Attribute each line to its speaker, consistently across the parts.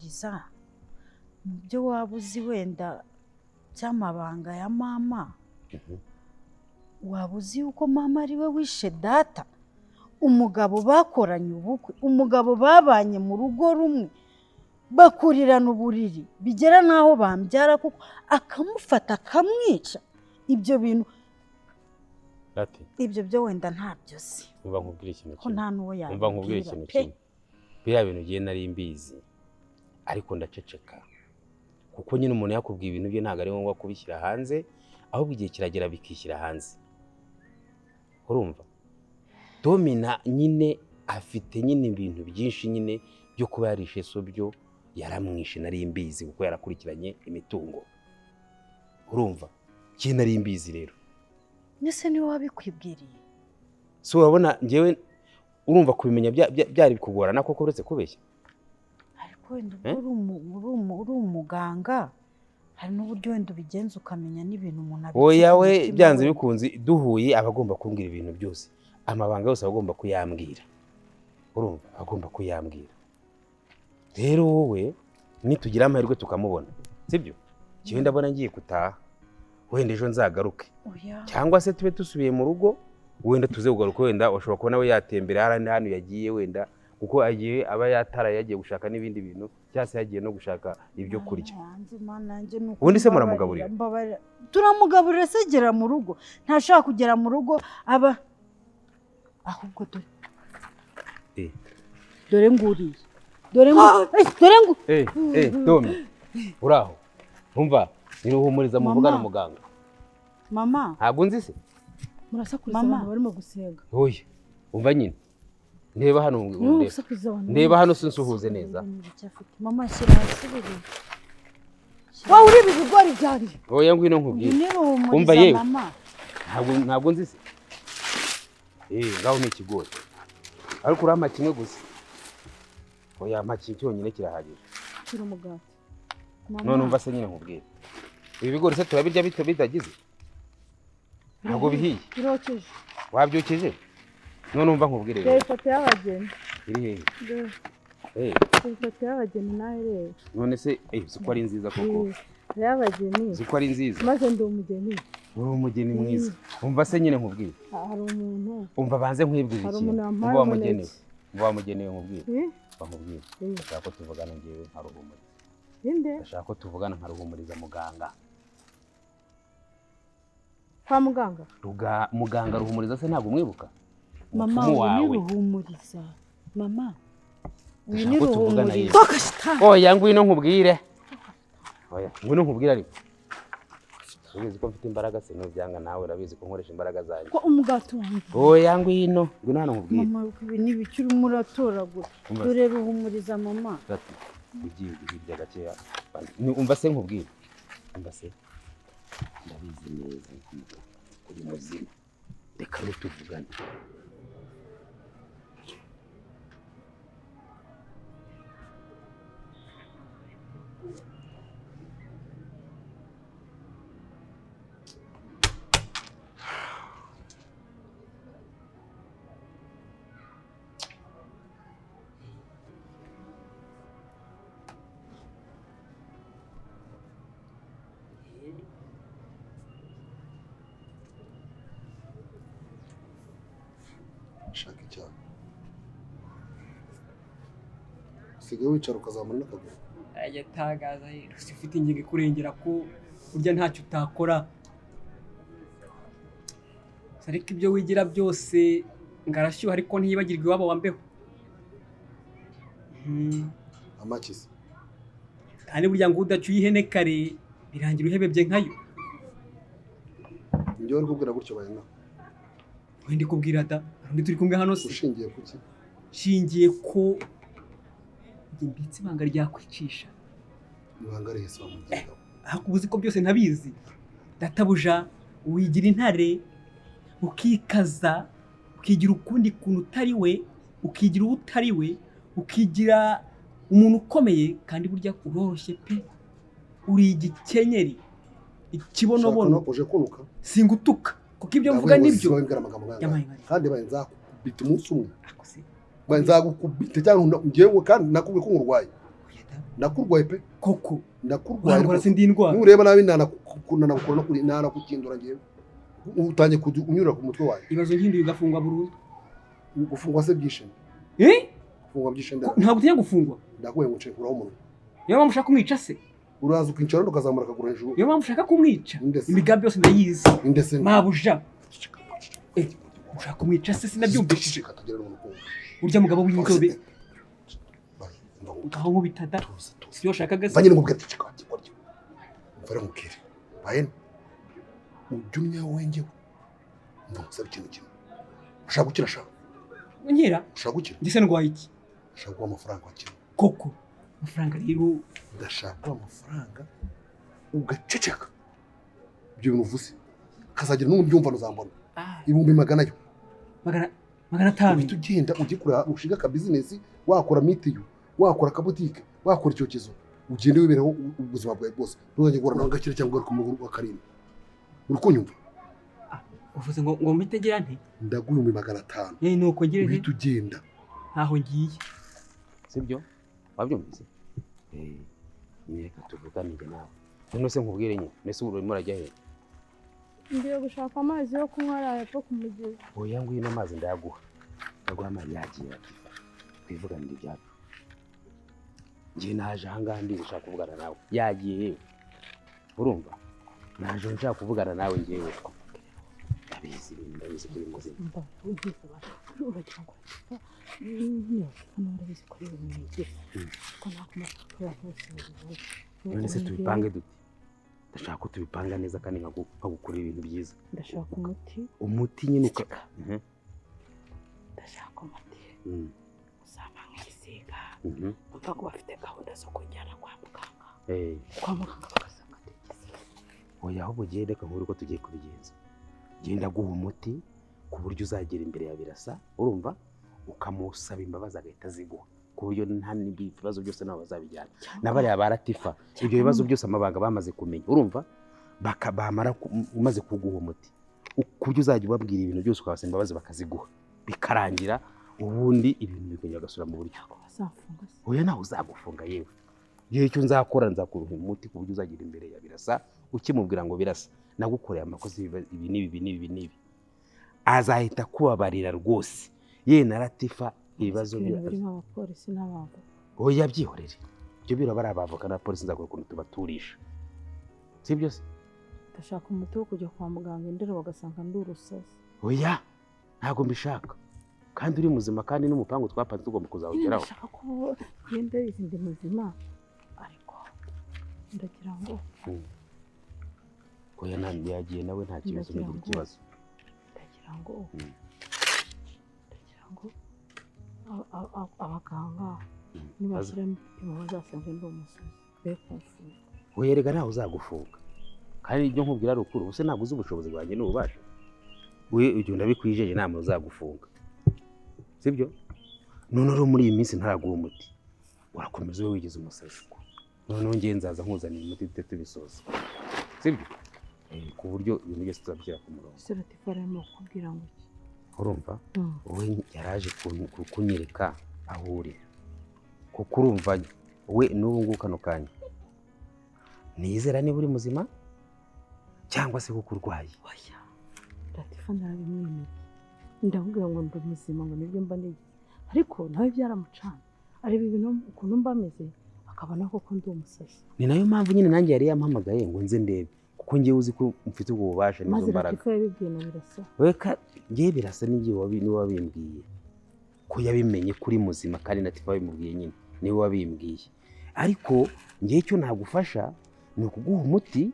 Speaker 1: guhumuriza mu byo waba uzi wenda by'amabanga ya mama. Waba uzi yuko mama ari we wishe data, umugabo bakoranye ubukwe, umugabo babanye mu rugo rumwe bakurirana uburiri bigera naho bambyara kuko akamufata akamwica. Ibyo bintu
Speaker 2: ati
Speaker 1: ibyo byo wenda ntabyo si
Speaker 2: umva nkubwira ikintu
Speaker 1: ko nta nuwo yabwira.
Speaker 2: umva nkubwira ikintu kimwe, biriya bintu ugiye nari mbizi ariko ndaceceka kuko nyine umuntu yakubwiye ibintu bye ntabwo ari ngombwa kubishyira hanze, ahubwo igihe kiragera bikishyira hanze. Urumva Domina nyine afite nyine ibintu byinshi nyine byo kuba yarishe so byo yaramwishe nari mbizi kuko yarakurikiranye imitungo. Urumva kintu nari mbizi rero
Speaker 1: nese niwe wabikwibwiriye.
Speaker 2: So urabona ngewe urumva kubimenya byari bikugorana koko uretse kubeshya.
Speaker 1: Ariko wenda uri umuganga hari n'uburyo wenda ubigenza ukamenya n'ibintu umuntu abikora.
Speaker 2: Oya we byanze bikunze duhuye abagomba kumbwira ibintu byose, amabanga yose abagomba kuyambwira. Urumva agomba kuyambwira. Rero wowe nitugira amahirwe tukamubona sibyo kiwe ndabona ngiye kutaha, wenda ejo nzagaruke cyangwa se tube tusubiye mu rugo, wenda tuze kugaruka wenda washobora kubona we yatembera hano yagiye wenda kuko agiye aba yatara yagiye gushaka n'ibindi bintu cyase yagiye no gushaka ibyo kurya. Ubundi se muramugaburira?
Speaker 1: Turamugaburira se gera mu rugo, ntashaka kugera mu rugo aba ahubwo dore nguriye dore
Speaker 2: Domi uraho umva niruhumuriza muvugana muganga.
Speaker 1: Mama
Speaker 2: ntabwo nzi se
Speaker 1: murasakuza abantu barimo gusenga.
Speaker 2: Oya umva nyine ndeba hano ndeba hano sinsuhuze neza.
Speaker 1: Mama shyira hasi biri wowe uri ibigori byanjye.
Speaker 2: Oya ngwino nkubwire umva yewe ntabwo nzi se ngaho ni ikigori ariko urama kimwe gusa. Oya amaki cyonyine kirahagije
Speaker 1: kiri umugati.
Speaker 2: None umva se nyine nkubwire ibi bigori se turabirya bito bitagize ntabwo bihiye
Speaker 1: birokeje
Speaker 2: wabyukeje. None umva nkubwire
Speaker 1: rero ifoto y'abageni
Speaker 2: iri hehe
Speaker 1: ifoto y'abageni nawe rero.
Speaker 2: None se ziko ari nziza koko
Speaker 1: y'abageni
Speaker 2: ziko ari nziza
Speaker 1: maze ndi umugeni.
Speaker 2: uri umugeni mwiza. Umva se nyine nkubwire
Speaker 1: hari umuntu
Speaker 2: umva banze nkwibwira ikintu umva wamugenewe nkubwire bamubwire ndashaka ko tuvugana ngewe nkaruhumuriza. Ndashaka ko tuvugana nkaruhumuriza muganga.
Speaker 1: Kwa muganga
Speaker 2: muganga Ruhumuriza se ntabwo umwibuka?
Speaker 1: Mama ni Ruhumuriza. Mama ni
Speaker 2: Ruhumuriza. Oya ngwino nkubwire. Oya ngwino nkubwire ariko ubizi ko mfite imbaraga se n'ubyanga nawe urabizi ko nkoresha imbaraga zanjye.
Speaker 1: Ko umugati wanjye.
Speaker 2: Oya ngwino hano nkubwire.
Speaker 1: Mama ni bikiri muratoragura. Dore Ruhumuriza mama.
Speaker 2: Ugiye hirya gakeya. Umva se nkubwire. Umva se ndabizi neza kuri muzima. Reka tuvugane.
Speaker 3: Shaka icyaha usigaye wicara ukazamura n'akaguru.
Speaker 4: Yatagaza ufite ingingo ikurengera ko urya ntacyo utakora, ariko ibyo wigira byose ngarashyuha ariko ntiyibagirwe iwabo wambeho.
Speaker 3: Amakize
Speaker 4: kandi burya ngo udacyuye ihene kare birangira uhebebye nkayo.
Speaker 3: njyewe uri kubwira gutyo bayina
Speaker 4: Ndi kubwira da ndi turi kumwe hano se.
Speaker 3: Ushingiye kuki?
Speaker 4: Shingiye ko imbitse ibanga ryakwicisha.
Speaker 3: Ibanga rihese wamugenda.
Speaker 4: Hakubuzi ko byose ntabizi. Databuja wigira intare ukikaza ukigira ukundi kuntu utari we, ukigira utari we, ukigira umuntu ukomeye kandi burya uroroshye pe. Uri igikenyeri ikibonobono.
Speaker 3: Uje kunuka
Speaker 4: Singutuka kuko ibyo mvuga nibyo.
Speaker 3: Kandi bayenza kubita umunsi umwe. Bayenza gukubita cyangwa ngewe kandi nakubwiye ko ngurwaye. ndakurwaye pe
Speaker 4: koko
Speaker 3: ndakurwaye
Speaker 4: warwara sindi indwara
Speaker 3: nureba nabi nanakukura no kuri nanakukindura ngiye utangiye kunyura ku mutwe wawe
Speaker 4: ibibazo nkinduye ugafungwa burundu
Speaker 3: gufungwa se byishe gufungwa byishe
Speaker 4: ntabwo utinya gufungwa
Speaker 3: ndakuye ngo nce kuraho umuntu
Speaker 4: niyo mpamvu ushaka kumwica se
Speaker 3: uraza ukincara ukazamura akaguru hejuru
Speaker 4: niyo mpamvu ushaka kumwica imigambi yose ndayizi
Speaker 3: indese
Speaker 4: mabuja ushaka kumwica se sinabyumvishije urya mugabo w'inzobe ngaho nk'ubitada si yo shakaga se
Speaker 3: banyine mubwira ati kikoryo mvare mukire bayene ujumya wengewe mva musaba ikintu kimwe ushaka gukira shaka
Speaker 4: nkira
Speaker 3: ushaka gukira
Speaker 4: ndise ndwaye iki
Speaker 3: ushaka guha amafaranga wakira
Speaker 4: koko amafaranga rero
Speaker 3: ndashaka amafaranga ugaceceka ibyo bintu uvuze kazagira n'umubyumva nuzambona ibihumbi 100 yo
Speaker 4: magana 5
Speaker 3: uhita ugenda ujye kureba ushiga ka business wakora mitiyu wakora akabutike wakora icyokezo ugende wibereho ubuzima bwawe bwose ntuzajye guhora nawe gakire cyangwa ugaruka mu rugo akarima uri kunyumva
Speaker 4: uvuze ngo mbitegera nti
Speaker 3: ndaguye 500
Speaker 4: nuko ngire nti
Speaker 3: uhita ugenda
Speaker 4: ntaho ngiye
Speaker 2: sibyo wabyumvise nyereka tuvuganire nawe none se nkubwire nyine mbese ubu urimo urajya he
Speaker 5: ngiye gushaka amazi yo kunywa araye ko kumugezi
Speaker 2: oya ngwino amazi ndaguha amazi yagiye twivuganire ibyacu njye naje ahangaha ndi gushaka kuvugana nawe yagiye urumva naje nshaka kuvugana nawe ngewe ndabizi kuri muzima none se tubipange dute ndashaka ko tubipanga neza kandi nkagukorera ibintu byiza
Speaker 5: ndashaka
Speaker 2: umuti nyine
Speaker 5: ndashaka umuti usaba nk'isiga mvuga ko bafite gahunda zo kujyana kwa muganga bagasanga atigeze
Speaker 2: oya ahubwo ugiye reka nkuru ko tugiye kubigenza genda guha umuti ku buryo uzagera imbere ya Birasa urumva ukamusaba imbabazi agahita ziguha ku buryo nta n'ibibazo byose nabo bazabijyana n'abariya baratifa ibyo bibazo byose amabanga bamaze kumenya urumva bakabamara umaze kuguha umuti ku buryo uzajya ubabwira ibintu byose ukabasaba imbabazi bakaziguha bikarangira ubundi ibintu bikongera gasura mu buryo oya nawe uzagufunga yewe igihe cyo nzakora nzakuruha umuti ku buryo uzagira imbere ya Birasa ukimubwira ngo Birasa nagukoreye amakosa ibi n'ibi azahita kubabarira rwose ye na Latifa ibibazo
Speaker 5: birimo abapolisi n'abavoka
Speaker 2: oya byihorere ibyo biro bari abavoka na polisi nzakora ukuntu tubaturisha sibyo se
Speaker 5: ndashaka umuti wo kujya kwa muganga indero bagasanga ndi urusazi
Speaker 2: oya ntabwo mbishaka kandi uri muzima kandi n'umupango twapanze tugomba kuzawugeraho
Speaker 5: ndashaka ko yenda izindi muzima ariko ndagira ngo
Speaker 2: oya yagiye nawe nta kibazo n'ugira ikibazo
Speaker 5: ndagira ngo abaganga nibashyiramo ibipimo bazasanga ndi umusazi be kumfunga
Speaker 2: werega ntawe uzagufunga kandi ibyo nkubwira ari ukuri ubuse ntabwo uzi ubushobozi bwanjye n'ububasha we ibyo ndabikwijeje nta muntu uzagufunga sibyo none uri muri iyi minsi ntaraguha umuti urakomeza ube wigize umusazi noneho ngiye nzaza nkuzanira umuti dute tubisoza sibyo ku buryo ibintu byose tuzabishyira ku murongo
Speaker 5: Latifa arimo kubwira ngo iki
Speaker 2: urumva wowe yaraje kunyereka aho uri kuko urumva we n'ubu ngubu kano kanya nizera niba uri muzima cyangwa se kuko urwaye
Speaker 5: oya Latifa narabimwemeye ndamubwira ngo ndi muzima ngo nibyo mba nige ariko nawe byaramucana areba ibintu ukuntu mba meze akabona koko ndi umusazi
Speaker 2: ni nayo mpamvu nyine nanjye yari yampamagaye ngo nze ndebe kuko ngiye uzi ko mfite ubwo bubasha n'izo mbaraga
Speaker 5: maze Latifa yabibwiye na Birasa
Speaker 2: weka ngiye Birasa nigiye wabimbwiye ko yabimenye kuri muzima kandi Latifa yabimubwiye nyine niwe wabimbwiye ariko ngiye cyo nagufasha ni ukuguha umuti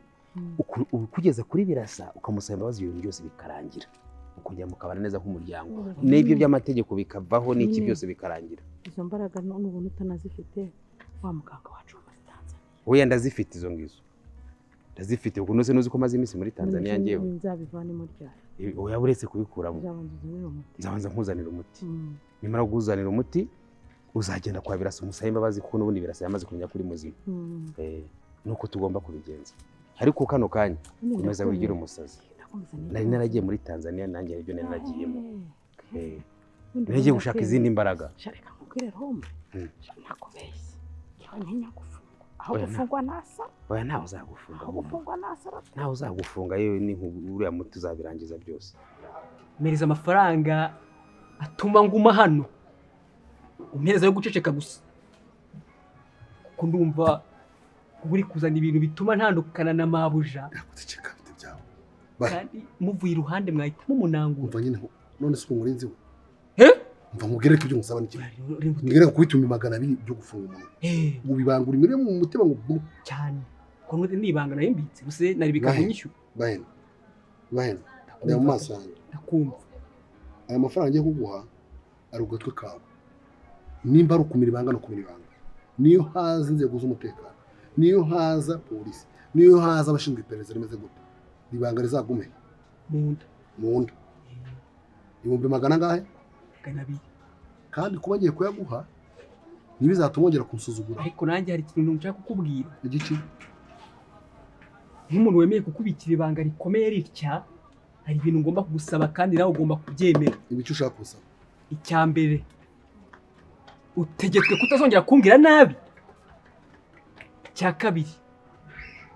Speaker 2: ukugeza kuri Birasa ukamusaba imbabazi ibintu byose bikarangira ukujya mukabana neza nk'umuryango n'ibyo by'amategeko bikavaho n'iki byose bikarangira
Speaker 5: izo mbaraga n'ubuntu utanazifite wa muganga wacu muri Tanzania
Speaker 2: oya ndazifite izo ngizo ndazifite ukuntu se nuzi ko maze iminsi muri Tanzania ngewe
Speaker 5: nzabivana mu ryari
Speaker 2: oya buretse kubikuramo nzabanza nkuzanira umuti nimara kuguzanira umuti uzagenda kwa Birasa umusaba imbabazi kuko n'ubundi Birasa yamaze kumenya kuri muzima nuko tugomba kubigenza ariko kano kanya komeza wigira umusazi nari naragiye muri Tanzania nanjye aribyo nari nagiyemo nagiye gushaka izindi mbaraga
Speaker 5: shareka nkubwire Roma nakubeshye ntinya gufungwa aho
Speaker 2: Oya,
Speaker 5: gufungwa nasa
Speaker 2: oya ntawe uzagufunga
Speaker 5: aho gufungwa nasa
Speaker 2: ntawe uzagufunga yewe ni uriya muti uzabirangiza byose.
Speaker 4: mpereza amafaranga atuma nguma hano umpereza yo guceceka gusa kuko ndumva uri kuzana ibintu bituma ntandukana na mabuja
Speaker 3: guceceka bite byawe
Speaker 4: kandi muvuye iruhande mwahitamo umunanguro
Speaker 3: umva nyine none se umurinzi we
Speaker 4: he
Speaker 3: umva mubwire ko ibyo musaba n'iki mbwire ko kubituma 200 byo gufunga umuntu ubibangura imire mu mutima ngo bwu
Speaker 4: cyane ko nude nibanga nayo mbitse buse nari bikamunyishu
Speaker 3: bahena ndi mu maso yanjye
Speaker 4: ndakumva
Speaker 3: aya mafaranga ngiye kuguha ari ugatwe kawe nimba ari ukumira ibanga no kumira ibanga niyo haza inzego z'umutekano niyo haza polisi niyo haza abashinzwe iperereza rimeze gute ibanga rizagume munda ibihumbi 100 ngahe
Speaker 4: kanabiri
Speaker 3: kandi kuba ngiye kuyaguha nibizatuma kunsuzugura
Speaker 4: ariko nanjye hari ikintu nshaka kukubwira
Speaker 3: igiki
Speaker 4: nk'umuntu wemeye kukubikira ibanga rikomeye ritya hari ibintu ngomba kugusaba kandi nawe ugomba kubyemera
Speaker 3: ibice ushaka gusaba
Speaker 4: icya mbere utegetswe kutazongera kumbwira nabi icya kabiri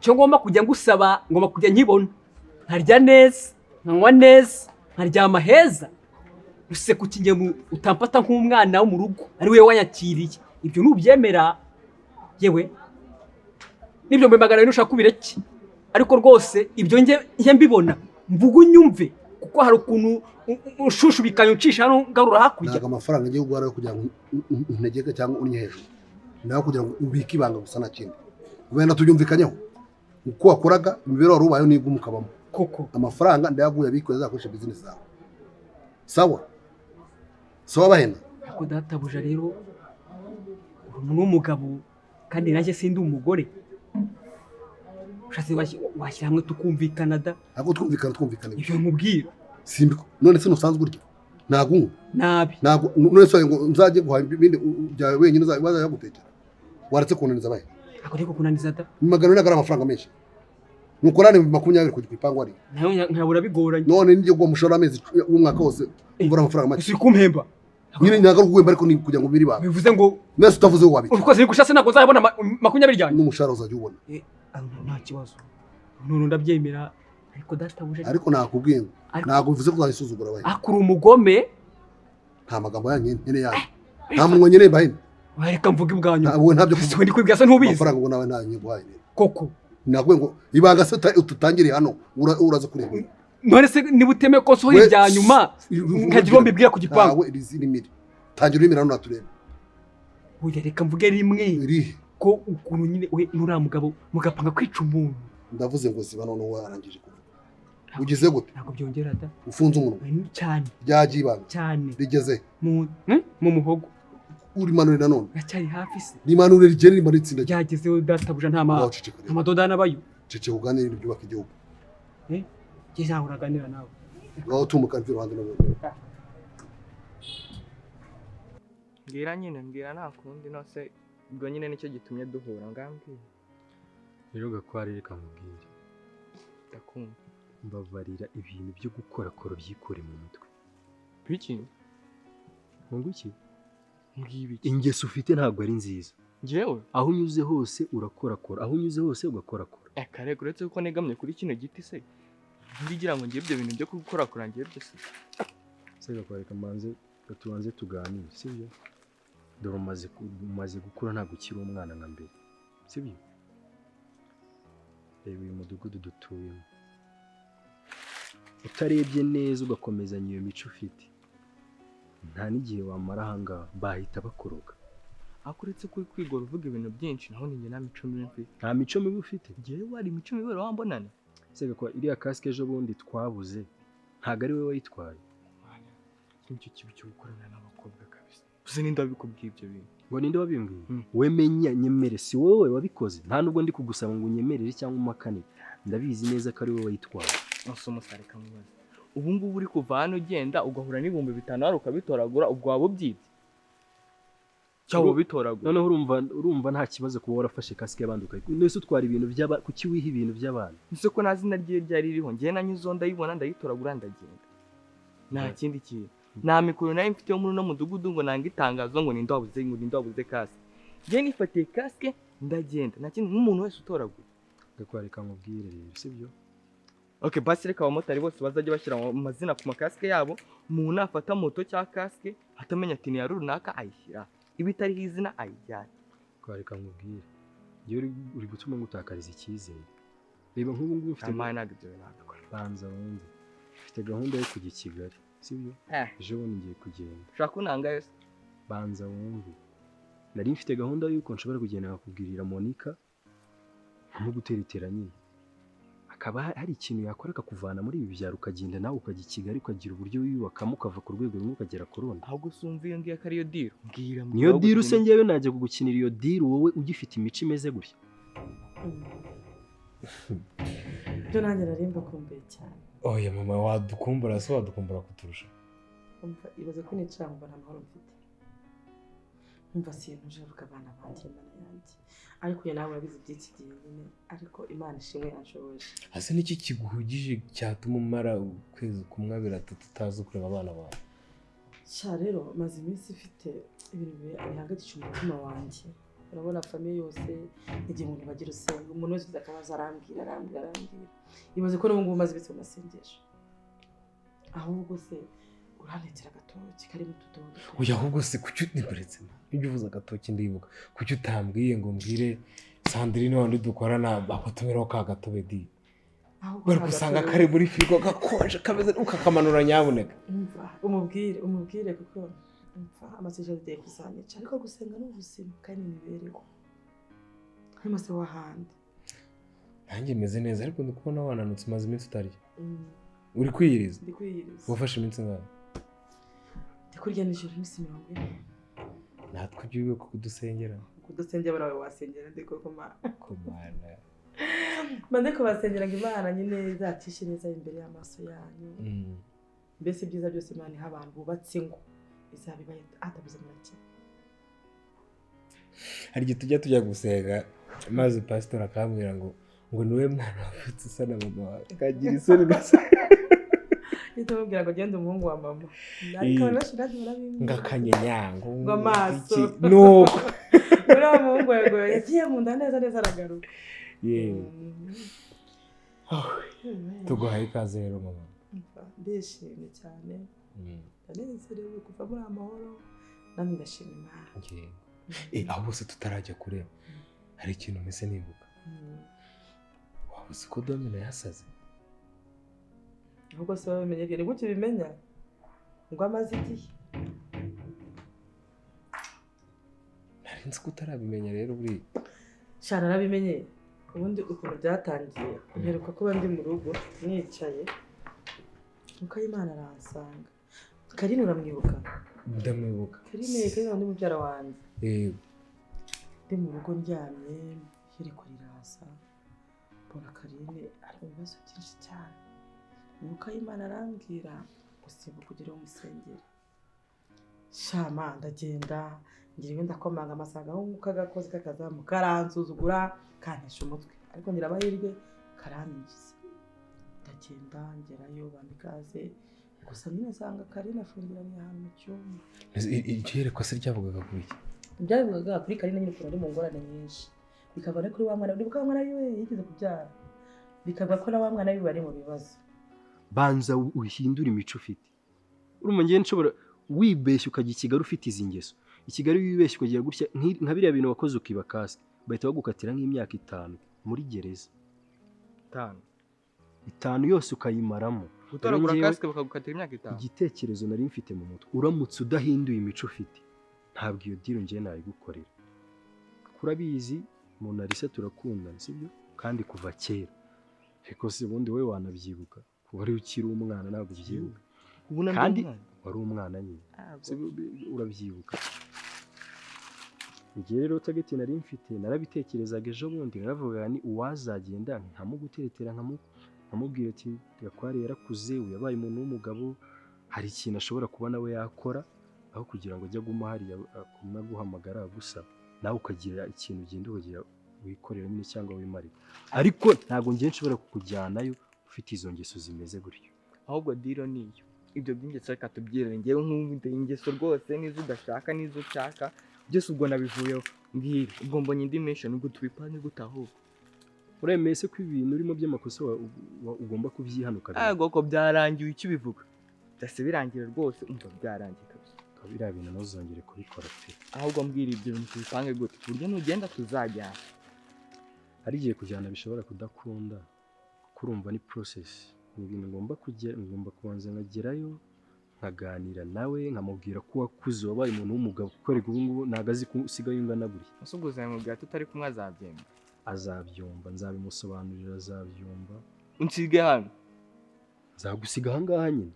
Speaker 4: cyo ngomba kujya ngusaba ngomba kujya nkibona nkarya neza nkanywa neza nkaryama heza use kukinge utampata nk'umwana wo mu rugo ari we wanyakiriye ibyo nubyemera yewe nibyo mbemagana nushaka kubireki ariko rwose ibyo nge mbibona mvuga unyumve kuko hari ukuntu ushushubikanye ucisha hano ngarura hakurya
Speaker 3: ntago amafaranga ngiye guhara kugira ngo untegeke cyangwa unye hejuru nawe kugira ngo ubike ibanga gusa na kindi ubenda tubyumvikanyeho uko wakoraga imibero wari ubayeho n'ibwo mukabamo
Speaker 4: koko
Speaker 3: amafaranga ndayaguye abikoze azakoresha business zawe sawa bahena
Speaker 4: ariko databuja rero uri umuntu w'umugabo kandi nanjye sindi umugore ushatse washyira hamwe tukumvikana da
Speaker 3: ntabwo twumvikana
Speaker 4: ibyo nkubwira
Speaker 3: simbiko none se nusanzwe urya ntago
Speaker 4: nabi
Speaker 3: ntago none se ngo nzaje guha ibindi byawe wenyine uzaza yagutekera waretse kunaniza bahe
Speaker 4: ako riko kunaniza da
Speaker 3: magana n'agara amafaranga menshi nukorane 20 ku gipangu ari
Speaker 4: nayo nkabura bigoranye
Speaker 3: none ngiye gwa mushora amezi umwaka wose ubura amafaranga make
Speaker 4: isi kumpemba
Speaker 3: nyine nyaga rugwemba ariko ni kugira ngo biri ba
Speaker 4: bivuze ngo
Speaker 3: nese utavuze wabiki
Speaker 4: uko ziri gushase nako uzabona 20 ryanje
Speaker 3: n'umushara uzajya ubona
Speaker 4: nta kibazo none ndabyemera ariko databuje
Speaker 3: ariko nakubwiye ntago bivuze ko uzayisuzugura bahe
Speaker 4: akuri umugome
Speaker 3: nta magambo yanyu nyene yanyu nta munwa nyene bahene
Speaker 4: reka mvuge ubwanyu
Speaker 3: wowe ntabyo
Speaker 4: kuvuga ndi kwibwira se ntubizi
Speaker 3: amafaranga ngo nawe nta nyiguhaye
Speaker 4: koko
Speaker 3: nakubwiye ngo ibanga se ututangire hano uraza kureba
Speaker 4: none se niba uteme ko sohoye ibya nyuma nkagira mbibwira ku gipangu
Speaker 3: we rizirimire tangira imira hano naturebe
Speaker 4: oya reka mvuge rimwe
Speaker 3: irihe
Speaker 4: ko ukuntu nyine we nura mugabo mugapanga kwica umuntu
Speaker 3: ndavuze ngo ziba none warangije kuvuga ugize gute
Speaker 4: ntabwo byongera da
Speaker 3: ufunze umunwa
Speaker 4: cyane
Speaker 3: ryagiye ibanga
Speaker 4: cyane
Speaker 3: rigeze
Speaker 4: mu muhogo
Speaker 3: uri manurira none
Speaker 4: gacyari hafi se
Speaker 3: rimanure rigere rimara itsinda
Speaker 4: ryagezeho databuja nta amadodana abayo
Speaker 3: cece kuganira ibyubaka igihugu
Speaker 4: njye ntawe uraganira nawe
Speaker 3: ngaho tumuka mvi ruhande n'ubundi
Speaker 6: mbwira nta kundi nose ubwo nyine nicyo gitumye duhura ngambwira
Speaker 7: rero gakwari reka mubwire
Speaker 6: ndakumva
Speaker 7: mbabarira ibintu byo gukorakora byikore mu mutwe
Speaker 6: biki
Speaker 7: ngo iki
Speaker 6: mbwibi
Speaker 7: ingeso ufite ntabwo ari nziza
Speaker 6: njyewe
Speaker 7: aho unyuze hose urakorakora aho unyuze hose ugakorakora
Speaker 6: kare uretse ko negamye kuri kino giti se ntibigira ngo ngiye ibyo bintu byo gukorakora ngiye byose
Speaker 7: se gakwari tubanze tuganire sibyo dore umaze gukura ntabwo ukiri umwana nka mbere sibyo reba uyu mudugudu dutuyemo utarebye neza ugakomezanya iyo mico ufite nta n'igihe wamara ahangaha bahita bakoroga
Speaker 6: ariko uretse ko kwigora uvuga ibintu byinshi naho ninjye nta mico mibi mfite
Speaker 7: nta mico mibi ufite
Speaker 6: njyewe wari imico mibi wambonana
Speaker 7: se gakwari iriya kasike ejo bundi twabuze ntabwo ari wowe wayitwaye
Speaker 6: nicyo kibi cyo gukorana n'abakobwa kabisa uzi ninde wabikubwiye ibyo bintu
Speaker 7: ngo ninde wabimbwiye we menya nyemere si wowe wabikoze nta nubwo ndi kugusaba ngo unyemerere cyangwa umakanire ndabizi neza ko ari wowe wayitwaye
Speaker 6: nose umusare kamubaza ubu ngubu uri kuva hano ugenda ugahura n'ibihumbi 5 hari ukabitoragura ubwo waba ubyibye cyangwa ubitoragura
Speaker 7: noneho urumva nta kibazo kuba warafashe kasike y'abandi nese utwara ibintu by'abandi kuki wiha ibintu by'abandi
Speaker 6: nise ko nta zina rye ryari ririho ngiye nanyuzo ndayibona ndayitoragura ndagenda nta kindi kintu nta mikoro nayo mfite yo muri no mudugudu ngo nanga itangazo ngo ninde wabuze kasi njye nifatiye kasike ndagenda nta kindi nk'umuntu wese utoraguye.
Speaker 7: Gakwareka nkubwire rero sibyo?
Speaker 6: Okay, basi reka abamotari bose bazajya bashyira amazina ku makasike yabo, umuntu nafata moto cyangwa kasike atamenya ati ni ya runaka ayishyira, iba itariho izina ayijyana.
Speaker 7: Gakwareka nkubwire, iyo uri gutuma ngutakariza icyizere. Reba nk'ubu ngubu ufite
Speaker 6: ntabwo ibyo bintu
Speaker 7: banza wumve, ufite gahunda yo kujya i Kigali sibyo? Ejo bundi ngiye kugenda.
Speaker 6: ushaka kunanga yose?
Speaker 7: Banza wumve, nari mfite gahunda y'uko nshobora kugenda nkakubwirira Monica nkamugutera nyine, akaba hari ikintu yakora akakuvana muri ibi byaro ukagenda nawe ukajya i Kigali ukagira uburyo wiyubakamo ukava ku rwego rumwe ukagera ku rundi.
Speaker 6: ahubwo sumva iyo ngiyo ari yo deal. Mbwira
Speaker 7: Niyo deal se ngewe najya kugukinira iyo deal wowe ugifite imico imeze gutya.
Speaker 5: Byo nanjye narimba kumbuye cyane.
Speaker 2: Oya mama, wadukumbura se wadukumbura kuturusha.
Speaker 5: Umva ibaze ko nicangwa nta mahoro mfite. Umva sinuje ruka abana banjye mana yanjye. Ariko ya nawe yabize by'iki gihe nyine, ariko Imana ishimwe yanshoboje.
Speaker 2: Hase niki kiguhugije cyatuma umara ukwezi kumwe abira tutazi kureba abana bawe?
Speaker 5: Sha rero maze iminsi ifite ibintu bihangayikishije umutima wanjye. Urabona famiye yose igihe umuntu bagira usenga, umuntu wese akabaza arambwira. Ibaze ko n'ubu ngubu maze ibitse mu masengesho. Ahubwo se uranetera agatoki kari mu tudodo.
Speaker 2: Oya ahubwo se kuki niburetse ibyo uvuza agatoki ndibuka. Kuki utambwiye ngo mbwire Sandrine wandi dukorana bakutumiraho ka gatobe di. Bari gusanga kare muri firigo gakonje kameze ukakamanura nyabuneka.
Speaker 5: Umubwire kuko amasengesho agiye kuzanica, ariko gusenga n'ubuzima kandi n'imibereho. Hano se wahandi.
Speaker 2: Nanjye meze neza ariko ndi kubona wananutse maze iminsi utarya. Uri kwiyiriza?
Speaker 5: Ndi kwiyiriza.
Speaker 2: Wafashe iminsi ngahe?
Speaker 5: Ndi kurya nijoro iminsi 40.
Speaker 2: Natwe ugiye kudusengera.
Speaker 5: Kudusengera barawe wasengera ndiko kumana.
Speaker 2: Kumana.
Speaker 5: Mande ko basengera ngo Imana nyine izacishe neza imbere y'amaso yanyu. Mbese byiza byose Imana iha abantu bubatse ngo izabibaye atabuze muri.
Speaker 2: Hari igihe tujya gusenga maze pastor akambwira ngo niwe mwana wafite isa na mama wawe. Kagira isoni gasa.
Speaker 5: Yitubwira ngo genda umuhungu wa mama. Ariko nashiraje murabimwe.
Speaker 2: Ngakanyenyango.
Speaker 5: Ngo amaso.
Speaker 2: No.
Speaker 5: Uriya muhungu yego yagiye mu nda neza aragaruka.
Speaker 2: Tuguhaye ikaze rero mama.
Speaker 5: Ndishimye cyane. Ndanezerewe kuva muri amahoro. Namwe ndashima Imana.
Speaker 2: Aho bose tutarajya kureba. Hari ikintu mese nibuka. Wabuze ko Domina yasaze.
Speaker 5: Ahubwo se wamenye ni gute bimenya? Ngo amaze igihe.
Speaker 2: Nari nzi ko utarabimenya rero buri.
Speaker 5: Shana narabimenye. Ubundi ukuntu byatangiye. Mperuka kuba ndi mu rugo nicaye. Nuko Imana aransanga. Karine uramwibuka?
Speaker 2: Ndamwibuka.
Speaker 5: Karine ni mubyara wanjye. Ndi mu rugo ndyamye hiriko rirasa. Mbona Karine ari mu bibazo byinshi cyane. Nuko Imana arambwira gusibuka kugira umusengere. Shama ndagenda ngira ndakomanga amasaga nk'uko agakozi kakazamu karansuzugura kantesha umutwe, ariko ngira abahirwe karanyigize. Ndagenda ngerayo bambikaze gusa nyine nsanga Karine afungiranye ahantu mu cyumba.
Speaker 2: Icyereko se ryavugaga kuri iki?
Speaker 5: Byavugaga kuri Karine nyine ukuntu ari mu ngorane nyinshi. Bikava no kuri wa mwana, ndibuka mwana yiwe yigeze kubyara. Bikava ko na wa mwana wiwe ari mu bibazo.
Speaker 7: Banza uhindura imico ufite. Urumva ngiye nshobora wibeshya ukajya i Kigali ufite izi ngeso. I Kigali wibeshya ukagira gutya nka biriya bintu wakoze ukiba kasi. Bahita bagukatira nk'imyaka 5 muri gereza. 5 yose ukayimaramo.
Speaker 6: Utoragura kasike bakagukatira imyaka 5.
Speaker 7: Igitekerezo nari mfite mu mutwe. Uramutse udahinduye imico ufite. Ntabwo iyo deal ngiye nayigukorera. Kurabizi mu narise turakundana sibyo? Kandi kuva kera. Ariko se ubundi we wanabyibuka. Wari ukiri umwana ntabwo byibuka. Kandi wari umwana nyine. Urabyibuka. Ngiye rero target nari mfite narabitekerezaga ejo bundi naravuga ni uwazagenda nkamuguteretera nkamubwira ati yakwari yarakuze uyabaye umuntu w'umugabo hari ikintu ashobora kuba nawe yakora aho kugira ngo ajye guma hari guhamagara gusa nawe ukagira ikintu ugenda ukagira wikorera nyine cyangwa wimarira. Ariko ntago ngiye nshobora kukujyanayo ufite izo ngeso zimeze gutyo.
Speaker 6: Ahubwo diro niyo ibyo by'ingeso reka tubyirenge ngewe nk'ubu ingeso rwose nizo udashaka nizo ushaka byose ubwo nabivuyeho mbwira ubwo mbonye indi mission ubwo tubipange gutaho.
Speaker 7: uremeye se ko ibintu urimo by'amakosa ugomba kubyihanuka
Speaker 6: Ego ko byarangiye icyo bivuga. Byase birangira rwose umva byarangiye kabisa.
Speaker 7: biriya bintu ntuzongere kubikora pe.
Speaker 6: Ahubwo mbwira ibyo bintu tubipange gute buryo nugenda tuzajyana.
Speaker 7: Hari igihe kujyana bishobora kudakunda kurumva ni process, ni ibintu ngomba kubanza nkagerayo nkaganira nawe nkamubwira ko wakuze wabaye umuntu w'umugabo kuko ari ubu ntago azi ko usigaye ungana buri.
Speaker 6: Musuguza mubwira tutari kumwe azabyemba.
Speaker 7: Azabyumva, nzabimusobanurira, azabyumva.
Speaker 6: Unsige hano.
Speaker 7: Nzagusiga aha ngaha nyine.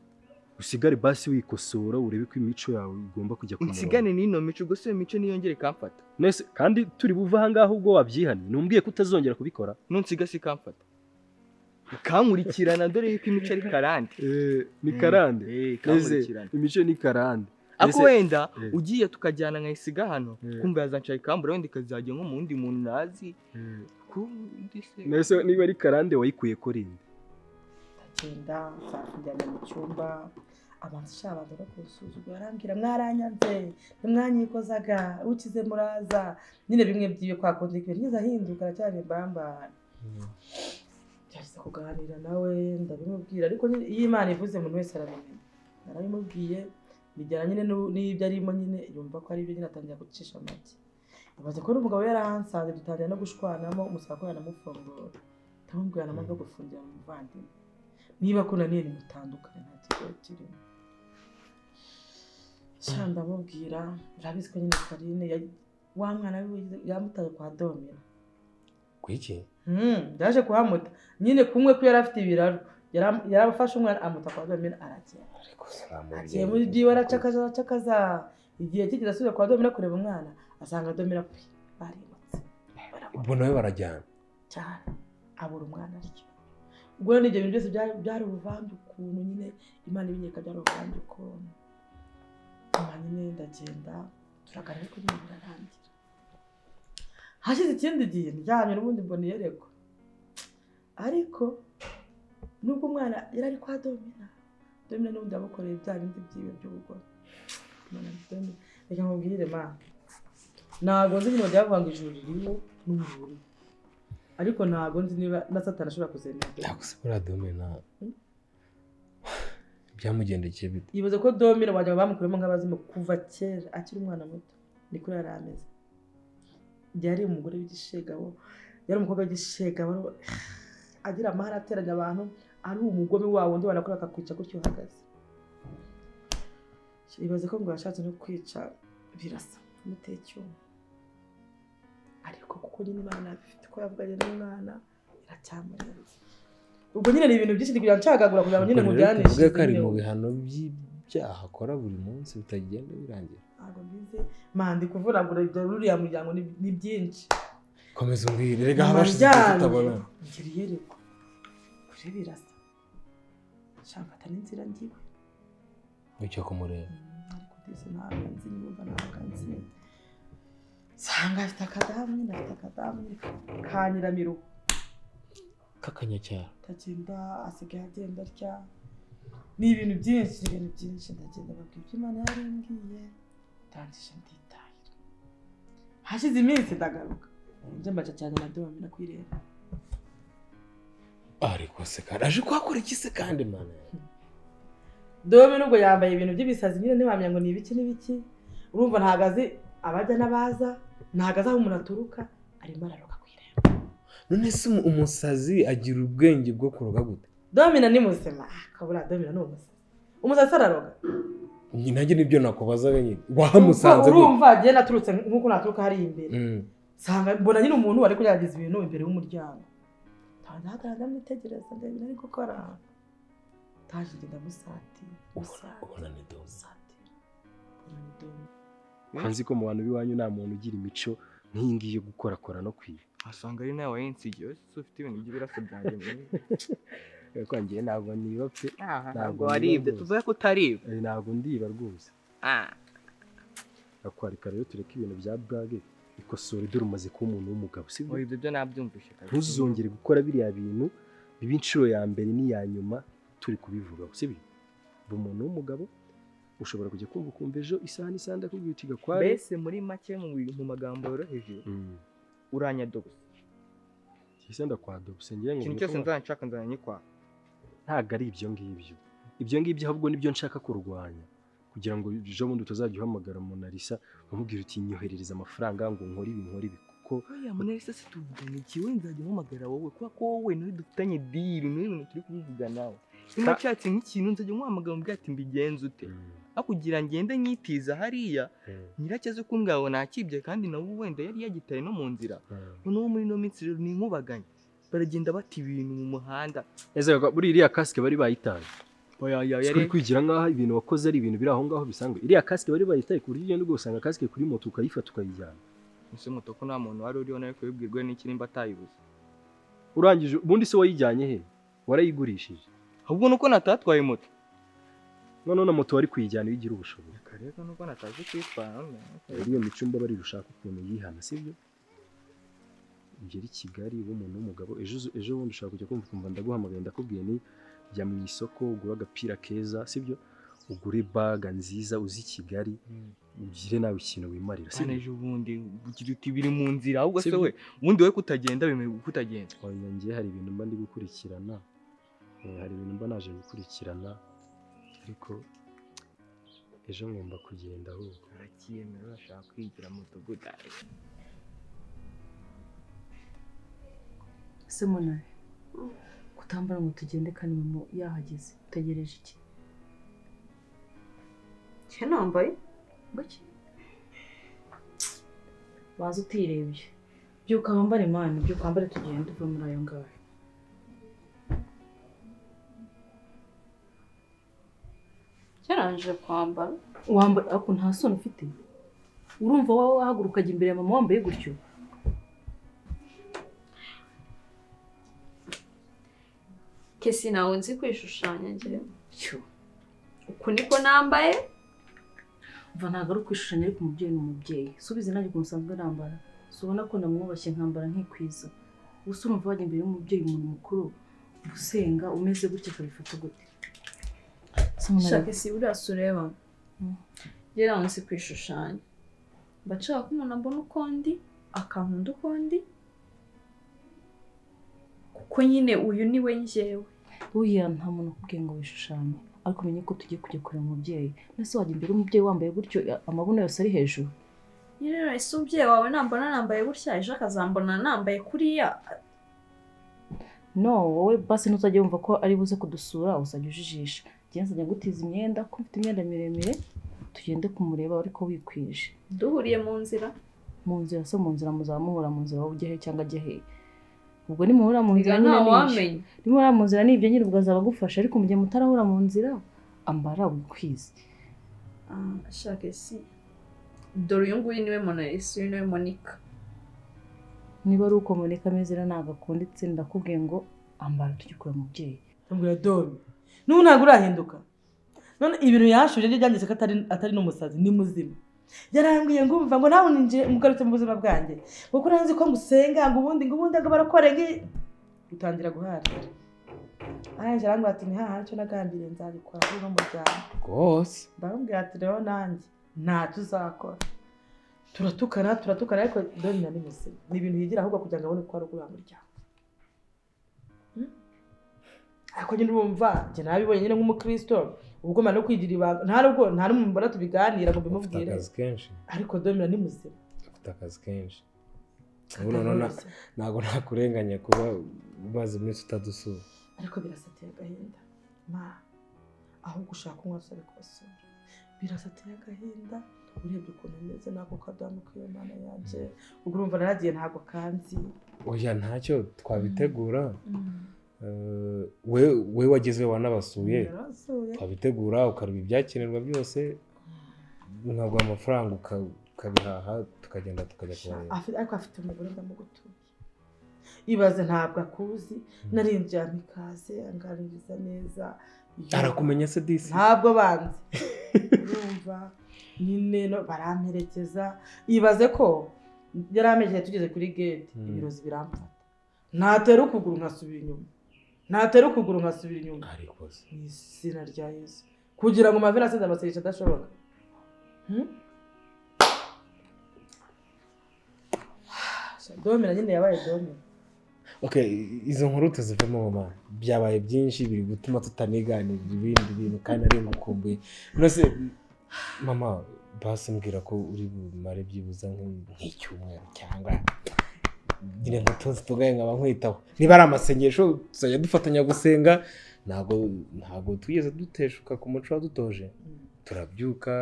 Speaker 7: Usigare basi wikosora urebe ko imico yawe igomba kujya kumera.
Speaker 6: Unsigane n'ino mico gusa iyo mico niyongere kamfata.
Speaker 7: Nese kandi turi buva aha ngaha ubwo wabyihane. Numbwiye ko utazongera kubikora.
Speaker 6: Nunsiga si kamfata. Ukankurikirana dore yuko imico ari karande.
Speaker 7: Ni karande.
Speaker 6: Kankurikirana.
Speaker 7: Imico ni karande.
Speaker 6: Ako wenda ugiye tukajyana nkayisiga hano kumbe yazancaye kambura wenda ikazajya nko mu wundi muntu nazi.
Speaker 7: Nese niba ari karande wayikuye ko rinde.
Speaker 5: Ndagenda nzakujyana mu cyumba abantu shabanza no kusuzugura arambwira mwaranyanze ntimwanyikozaga ukize muraza nyine bimwe byiye kwakonje ibintu ngize ahinduka aracyari mbamba. Cyase kuganira nawe ndabimubwira ariko iyo Imana ivuze umuntu wese arabimenya. Narabimubwiye bijyana nyine n'ibyo arimo nyine yumva ko ari ibyo nyine atangira gucisha make. Ibaze ko umugabo yarahansaze dutangira no gushwanamo umusaka ko yanamufungura. Tamubwira namaze gufungira mu muvandimwe. Niba kunaniye mutandukanye nta kigo kirimo. Shanda mubwira urabizi ko nyine Karine wa mwana yamutaye kwa Domina.
Speaker 2: Kwiki?
Speaker 5: Yaje kuhamuta. Nyine kumwe ko yari afite ibiraro. Yarabafashe umwana amuta kwa Domina aragenda.
Speaker 2: Ariko salamu.
Speaker 5: Agiye muri byiwe aracakaza. Igihe kigeze asubira kwa Domina kureba umwana asanga Domina barimutse.
Speaker 2: Ubwo nawe barajyana.
Speaker 5: Cyane. Abura umwana aricyo. Ubwo n'ibyo bintu byose byari ubuvange ukuntu nyine Imana ibinyeka byari ubuvange ukuntu. Nyine ndagenda turaganira ko nyine birarangira. Hashize ikindi gihe njyanye n'ubundi mbona yereko. Ariko nubwo umwana yari ari kwa Domina n'ubundi amukoreye bya bindi byiwe by'ubugore. Reka nkubwire ma ntabwo nzi ibintu byavuga ngo ijuru ririmo n'umubiri. Ariko ntabwo nzi niba na Satani ashobora kuzemera.
Speaker 2: Nakubura Domina. Byamugendekeye bite?
Speaker 5: Yibaza ko Domina wajya bamukuremo nk'abazimu kuva kera akiri umwana muto. Ni kuri yari ameze. Yari umugore w'igishegabo. Yari umukobwa w'igishegabo agira amahara ateranya abantu ari umugome wawo undi wanakora akakwica gutyo uhagaze. Yibaza ko ngo yashatse no kwica birasa muteye icyuma. Ariko kuko nyine Imana ifite ko yavuganye n'umwana iracyamurenze. Ubwo nyine ni ibintu byinshi kugira ncagagura kugira ngo nyine mujyanishe.
Speaker 2: Uvuga ko ari mu bihano by'ibyaha akora buri munsi bitagenda birangira.
Speaker 5: Ntabwo mbizi mandi kuvunagura ibyo ruriya muryango ni byinshi.
Speaker 2: Komeza umbwire rega habashize tutabona.
Speaker 5: Ngiriye reko. Kuri birasa. Shaka n'inzira ngiwe.
Speaker 2: Icyo kumureba.
Speaker 5: Ariko dise ntabwo nzi nimba ntakanzi. Sanga afite akadamu kanyiramiro
Speaker 2: Kakanyacyara.
Speaker 5: tagenda asigaye agenda atya ni ibintu byinshi ndagenda babwira Imana yarimbwiye tandisha nditahira. Hashize iminsi ndagaruka nje mbaca cyane na Domina kwireba.
Speaker 2: Ariko se karaje kwakora iki se kandi Mana?
Speaker 5: Domina ubwo yambaye ibintu by'ibisazi nyine ntibamenya ngo ni ibiki urumva ntagazi abajya n'abaza ntagaza aho umuntu aturuka arimo araroga kwireba.
Speaker 2: None se umusazi agira ubwenge bwo kuroga gute?
Speaker 5: Domina ni muzima kabura Domina ni umusazi araroga.
Speaker 2: Nanjye nibyo nakubazaga nyine wahamusanze
Speaker 5: urumva agiye naturutse nkuko naturuka hari imbere sanga mbona nyine umuntu wari kugerageza ibintu imbere y'umuryango tandahagara mwitegereza ndabona ari gukora taje ndamusati
Speaker 2: ubona ni Domina.
Speaker 7: Kanzi ko mu bantu biwanyu nta muntu ugira imico nk'iyi ngiyi yo gukorakora no kwiba.
Speaker 6: Asanga ari nawe wayensigiye se ufite ibintu by'ibiraso byanjye muri.
Speaker 7: Ko ngiye ntabwo niba pe.
Speaker 6: Ntabwo waribye tuvuye ko utariba.
Speaker 7: Ntabwo ndiba rwose. Akwarika rero tureka ibintu bya brage ikosora dore umaze kuba umuntu w'umugabo sibyo?
Speaker 6: Oya ibyo nabyumvishe kabisa.
Speaker 7: Ntuzongere gukora biriya bintu biba inshuro ya mbere n'iya nyuma turi kubivuga sibyo? Umuntu w'umugabo ushobora kujya kumva ukumva ejo isaha n'isaha ndakubwira uti Gakware.
Speaker 6: mbese muri make mu magambo yoroheje uranyadobose
Speaker 7: Ese ndakwadobose ngiye ngo
Speaker 6: ikintu cyose nzanshaka nzanyikwa
Speaker 7: ntabwo ari ibyo ngibyo. Ibyo ngibyo ahubwo nibyo nshaka kurwanya kugira ngo ejo bundi utazajya uhamagara Mona Lisa umubwira uti nyoherereza amafaranga ngo nkore ibi kuko
Speaker 6: oya Mona Lisa se tuvugana iki we nzajya mpamagara wowe kuko wowe niwe dufitanye deal niwe ibintu turi kubivuganaho niba cyatse nk'ikintu nzajya nkuhamagara umbwira ati mbigenze ute akugira ngende nyitiza hariya nyiracyeze kumbwira ngo nakibye kandi nawe wenda yari yagitaye no mu nzira noneho muri no minsi rero ni nkubaganye baragenda bata ibintu mu muhanda
Speaker 7: ese buri iriya kasike bari bayitaye
Speaker 6: oya
Speaker 7: yari kwigira ngaho ibintu wakoze ari ibintu biri aho ngaho bisanzwe. Iriya kasike bari bayitaye ku buryo ugenda ugusanga kasike kuri moto ukayifata ukayijyana.
Speaker 6: ese moto ko nta muntu wari uriho nawe kubibwirwa n'iki nimba atayibuze
Speaker 7: Urangije ubundi se wayijyanye he warayigurishije
Speaker 6: ahubwo nuko natatwaye moto
Speaker 7: none na moto wari kuyijyana iyo ugira ubushobozi
Speaker 6: kareka nuko natazi kwitwara
Speaker 7: iyo micumba bari rushaka ukuntu yihana sibyo ngeri Kigali w'umuntu w'umugabo ejo bundi ushaka kujya kumva ndaguhamagaye ndakubwiye ni jya mu isoko ugura agapira keza sibyo ugure baga nziza uzi Kigali ugire nawe ikintu wimarira
Speaker 6: sibyo ejo bundi ugira uti biri mu nzira ahubwo se we ubundi we kutagenda bimeye kutagenda
Speaker 7: oya ngiye hari ibintu mba ndi gukurikirana hari ibintu mba naje gukurikirana ariko ejo ngomba kugenda ahubwo
Speaker 6: arakiyemera urashaka kwigira mu mudugudu
Speaker 5: se Mona kutambara ngo tugende kandi mama yahageze utegereje iki
Speaker 1: nambaye
Speaker 5: ngaki baza utirebye byuka wambare imana byuka wambare tugende tuva muri ayo ngayo
Speaker 1: cyaranje kwambara
Speaker 5: wambara ako nta soni ufite urumva wowe wahaguruka ajya imbere ya mama wambaye gutyo
Speaker 1: kesi nawe nzi kwishushanya njye uku niko nambaye
Speaker 5: umva ntabwo ari ukwishushanya ariko umubyeyi ni umubyeyi subize nanjye ukuntu usanzwe nambara si ubona ko namwubashye nkambara nkikwiza gusa urumva wajya imbere y'umubyeyi umuntu mukuru usenga umeze gutya akabifata gute
Speaker 1: shaka isi uriya sureba njye nawe nzi kwishushanya mbashaka ko umuntu ambona uko ndi akankunda uko ndi kuko nyine uyu ni we njyewe
Speaker 5: uya nta muntu ukubwiye ngo wishushanye ariko umenye ko tugiye kujya kureba umubyeyi nese wajya imbere y'umubyeyi wambaye gutyo amabuno yose ari hejuru
Speaker 1: nyine ese umubyeyi wawe nambona nambaye gutya ejo akazambona nambaye kuriya
Speaker 5: no wowe basi ntuzajya wumva ko ari buze kudusura uzajya ujijisha njye nzajya gutiza imyenda ko mfite imyenda miremire tugende kumureba ariko wikwije
Speaker 1: duhuriye mu nzira
Speaker 5: se mu nzira muzamuhura mu nzira wowe ujye he cyangwa ajye he ubwo nimuhura mu nzira nyine
Speaker 1: wamenye
Speaker 5: nimuhura mu nzira nibyo nyine ubwo azaba agufasha ariko mu gihe mutarahura mu nzira ambara wikwize
Speaker 1: shaka isi dore uyu nguyu niwe Mona Lisa uyu niwe Monica
Speaker 5: niba ari uko Monica ameze ntabwo akunditse ndakubwiye ngo ambara tujye kureba umubyeyi
Speaker 4: mbwira Domi n'ubu ntabwo urahinduka none ibintu yashuje byanditse ko atari n'umusazi ni muzima yarambwiye ngo umva ngo nawe ninjiye mugarutse mu buzima bwanjye kuko nzi ko ngusenga ngo ubundi ngo barakore utangira guharira anje arambwira ati ni haha cyo nagambiriye nzabikora kuri no muryango
Speaker 2: rwose
Speaker 4: ndamubwira ati rero nanjye ntacyo uzakora turatukana ariko Domi ni muzima ni ibintu yigira ahubwo kugira ngo abone ko ari ugura muryango ariko nyine urumva njye nabibonye nyine nk'umukristo ubwo mano kwigira ibanga nta n'umuntu mbona tubiganira ngo bimubwire ariko Domi ni muzima
Speaker 2: afite akazi kenshi ntabwo nakurenganya kuba umaze iminsi utadusura
Speaker 4: ariko birasateye agahinda ahubwo ushaka umwe usore kubasura birasateye agahinda urebye ukuntu umeze n'ako kadamu k'iyo mana yanjye ubwo urumva naragiye ntabwo kanzi
Speaker 2: oya ntacyo twabitegura we wageze wanabasuye twabitegura ukareba ibyakenerwa byose nkaguha amafaranga ukabihaha tukagenda tukajya kubareba
Speaker 4: ariko afite umugore ndamugutuye ibaze ntabwo akuzi narinjye ikaze anganiriza neza
Speaker 2: arakumenya se disi
Speaker 4: ntabwo banze urumva nyine baramperekeza ibaze ko yari amejeje tugeze kuri gate ibirozi biramfata ntatera ukuguru nkasubira inyuma mu izina rya Yesu
Speaker 5: kugira ngo mave nasenze amasengesho adashoboka. Domina nyine yabaye domina.
Speaker 2: Okay, izo nkuru tuzivamo mama. Byabaye byinshi biri gutuma tutaniganira ibindi bintu kandi ari ngukumbuye. Nose mama basi mbwira ko uri bumare byibuza nk'icyumweru cyangwa nyine ngo tugaye nkaba nkwitaho. Niba ari amasengesho tuzajya dufatanya gusenga, ntago twigeze duteshuka ku muco wadutoje. Turabyuka